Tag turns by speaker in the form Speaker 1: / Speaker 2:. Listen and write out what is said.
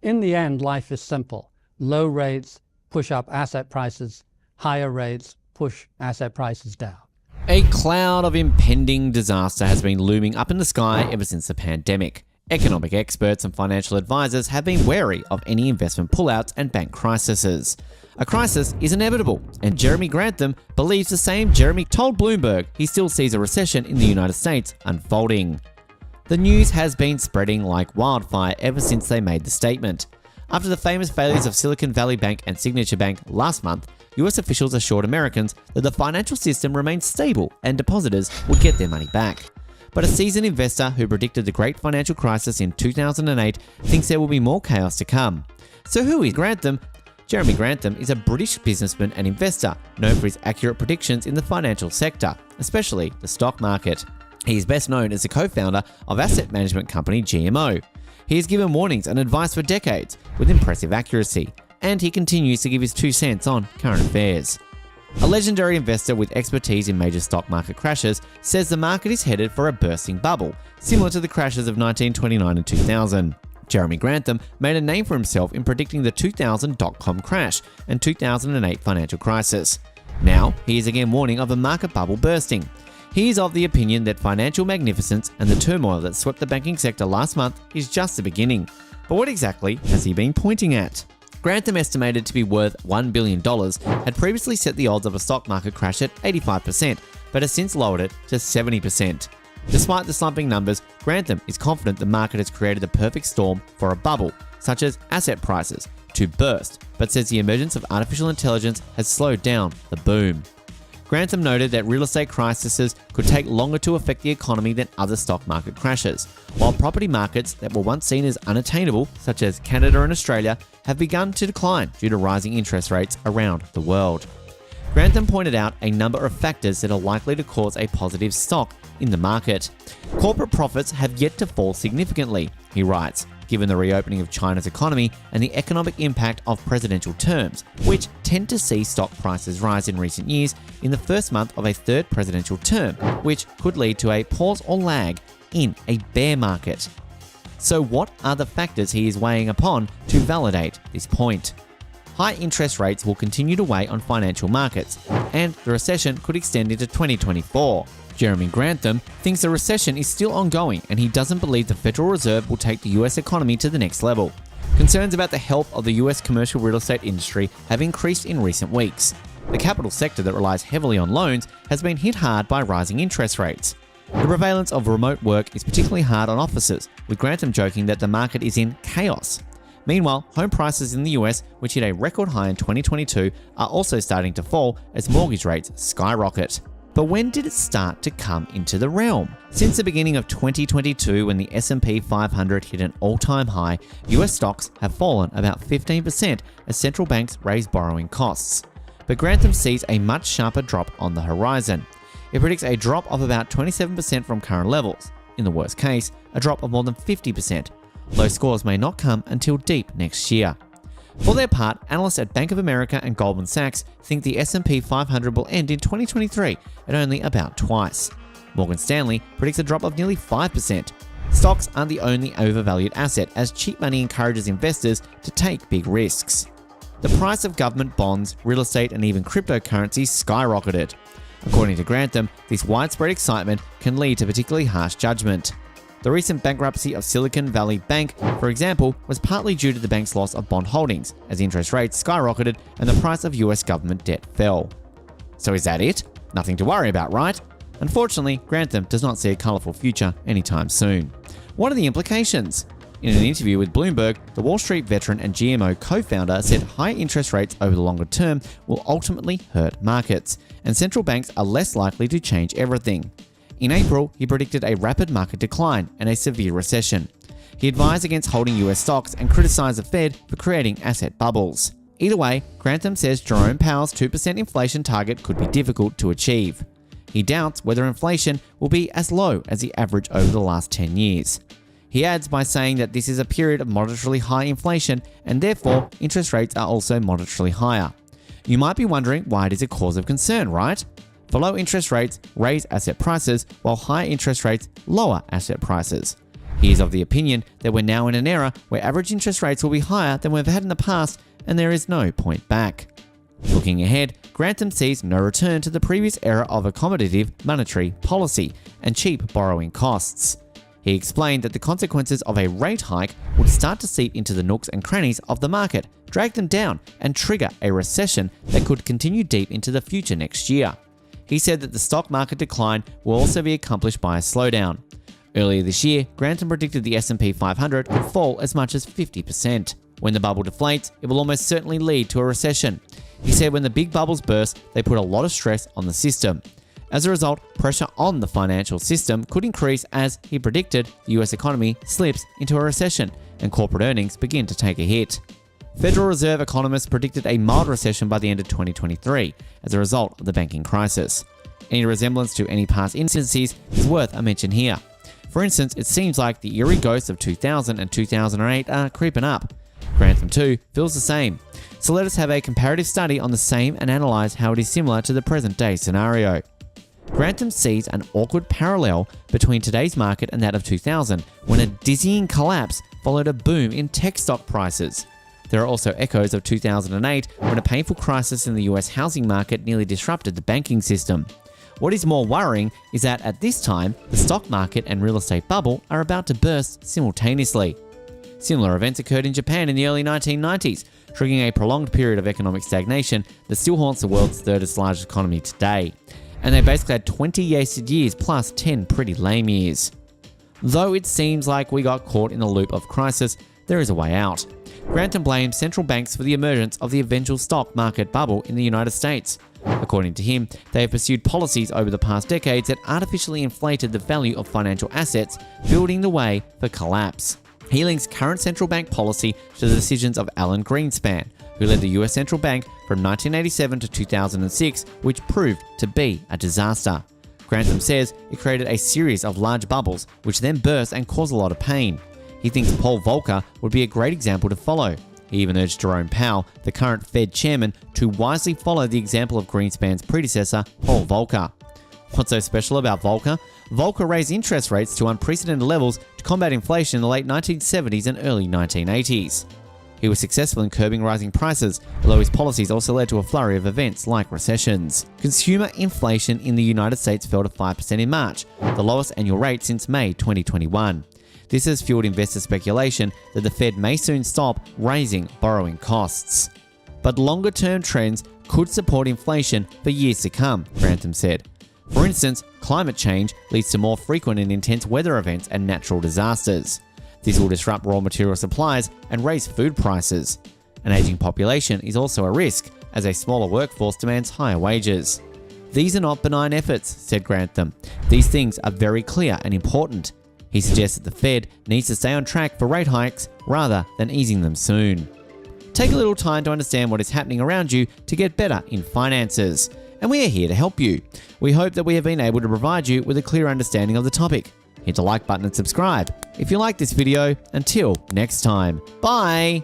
Speaker 1: In the end, life is simple. Low rates push up asset prices, higher rates push asset prices down.
Speaker 2: A cloud of impending disaster has been looming up in the sky ever since the pandemic. Economic experts and financial advisors have been wary of any investment pullouts and bank crises. A crisis is inevitable, and Jeremy Grantham believes the same. Jeremy told Bloomberg he still sees a recession in the United States unfolding. The news has been spreading like wildfire ever since they made the statement. After the famous failures of Silicon Valley Bank and Signature Bank last month, US officials assured Americans that the financial system remains stable and depositors would get their money back. But a seasoned investor who predicted the great financial crisis in 2008 thinks there will be more chaos to come. So who is Grantham? Jeremy Grantham is a British businessman and investor known for his accurate predictions in the financial sector, especially the stock market. He is best known as the co-founder of asset management company GMO. He has given warnings and advice for decades with impressive accuracy, and he continues to give his 2 cents on current affairs. A legendary investor with expertise in major stock market crashes says the market is headed for a bursting bubble, similar to the crashes of 1929 and 2000. Jeremy Grantham made a name for himself in predicting the 2000 dot-com crash and 2008 financial crisis. Now, he is again warning of a market bubble bursting. He is of the opinion that financial magnificence and the turmoil that swept the banking sector last month is just the beginning. But what exactly has he been pointing at? Grantham, estimated to be worth $1 billion, had previously set the odds of a stock market crash at 85%, but has since lowered it to 70%. Despite the slumping numbers, Grantham is confident the market has created the perfect storm for a bubble, such as asset prices, to burst, but says the emergence of artificial intelligence has slowed down the boom. Grantham noted that real estate crises could take longer to affect the economy than other stock market crashes, while property markets that were once seen as unattainable, such as Canada and Australia, have begun to decline due to rising interest rates around the world. Grantham pointed out a number of factors that are likely to cause a positive stock in the market. Corporate profits have yet to fall significantly, he writes, given the reopening of China's economy and the economic impact of presidential terms, which tend to see stock prices rise in recent years in the first month of a third presidential term, which could lead to a pause or lag in a bear market. So what are the factors he is weighing upon to validate this point? High interest rates will continue to weigh on financial markets, and the recession could extend into 2024. Jeremy Grantham thinks the recession is still ongoing, and he doesn't believe the Federal Reserve will take the US economy to the next level. Concerns about the health of the US commercial real estate industry have increased in recent weeks. The capital sector that relies heavily on loans has been hit hard by rising interest rates. The prevalence of remote work is particularly hard on offices, with Grantham joking that the market is in chaos. Meanwhile, home prices in the US, which hit a record high in 2022, are also starting to fall as mortgage rates skyrocket. But when did it start to come into the realm? Since the beginning of 2022, when the S&P 500 hit an all-time high, US stocks have fallen about 15% as central banks raise borrowing costs. But Grantham sees a much sharper drop on the horizon. It predicts a drop of about 27% from current levels. In the worst case, a drop of more than 50%. Low scores may not come until deep next year. For their part, analysts at Bank of America and Goldman Sachs think the S&P 500 will end in 2023 at only about twice. Morgan Stanley predicts a drop of nearly 5%. Stocks aren't the only overvalued asset, as cheap money encourages investors to take big risks. The price of government bonds, real estate, and even cryptocurrencies skyrocketed. According to Grantham, this widespread excitement can lead to particularly harsh judgment. The recent bankruptcy of Silicon Valley Bank, for example, was partly due to the bank's loss of bond holdings, as interest rates skyrocketed and the price of US government debt fell. So is that it? Nothing to worry about, right? Unfortunately, Grantham does not see a colourful future anytime soon. What are the implications? In an interview with Bloomberg, the Wall Street veteran and GMO co-founder said high interest rates over the longer term will ultimately hurt markets, and central banks are less likely to change everything. In April, he predicted a rapid market decline and a severe recession. He advised against holding US stocks and criticized the Fed for creating asset bubbles. Either way, Grantham says Jerome Powell's 2% inflation target could be difficult to achieve. He doubts whether inflation will be as low as the average over the last 10 years. He adds by saying that this is a period of moderately high inflation, and therefore interest rates are also moderately higher. You might be wondering why it is a cause of concern, right? For low interest rates raise asset prices, while high interest rates lower asset prices. He is of the opinion that we're now in an era where average interest rates will be higher than we've had in the past, and there is no point back. Looking ahead, Grantham sees no return to the previous era of accommodative monetary policy and cheap borrowing costs. He explained that the consequences of a rate hike would start to seep into the nooks and crannies of the market, drag them down, and trigger a recession that could continue deep into the future next year. He said that the stock market decline will also be accomplished by a slowdown. Earlier this year, Grantham predicted the S&P 500 could fall as much as 50%. When the bubble deflates, it will almost certainly lead to a recession. He said when the big bubbles burst, they put a lot of stress on the system. As a result, pressure on the financial system could increase as, he predicted, the US economy slips into a recession and corporate earnings begin to take a hit. Federal Reserve economists predicted a mild recession by the end of 2023 as a result of the banking crisis. Any resemblance to any past instances is worth a mention here. For instance, it seems like the eerie ghosts of 2000 and 2008 are creeping up. Grantham too feels the same. So let us have a comparative study on the same and analyse how it is similar to the present day scenario. Grantham sees an awkward parallel between today's market and that of 2000, when a dizzying collapse followed a boom in tech stock prices. There are also echoes of 2008, when a painful crisis in the US housing market nearly disrupted the banking system. What is more worrying is that at this time, the stock market and real estate bubble are about to burst simultaneously. Similar events occurred in Japan in the early 1990s, triggering a prolonged period of economic stagnation that still haunts the world's third largest economy today. And they basically had 20 wasted years plus 10 pretty lame years. Though it seems like we got caught in the loop of crisis, there is a way out. Grantham blames central banks for the emergence of the eventual stock market bubble in the United States. According to him, they have pursued policies over the past decades that artificially inflated the value of financial assets, building the way for collapse. He links current central bank policy to the decisions of Alan Greenspan, who led the US Central Bank from 1987 to 2006, which proved to be a disaster. Grantham says it created a series of large bubbles, which then burst and caused a lot of pain. He thinks Paul Volcker would be a great example to follow. He even urged Jerome Powell, the current Fed chairman, to wisely follow the example of Greenspan's predecessor, Paul Volcker. What's so special about Volcker? Volcker raised interest rates to unprecedented levels to combat inflation in the late 1970s and early 1980s. He was successful in curbing rising prices, although his policies also led to a flurry of events like recessions. Consumer inflation in the United States fell to 5% in March, the lowest annual rate since May 2021. This has fueled investor speculation that the Fed may soon stop raising borrowing costs. But longer-term trends could support inflation for years to come, Grantham said. For instance, climate change leads to more frequent and intense weather events and natural disasters. This will disrupt raw material supplies and raise food prices. An aging population is also a risk, as a smaller workforce demands higher wages. These are not benign efforts, said Grantham. These things are very clear and important. He suggests that the Fed needs to stay on track for rate hikes rather than easing them soon. Take a little time to understand what is happening around you to get better in finances. And we are here to help you. We hope that we have been able to provide you with a clear understanding of the topic. Hit the like button and subscribe if you like this video. Until next time, bye!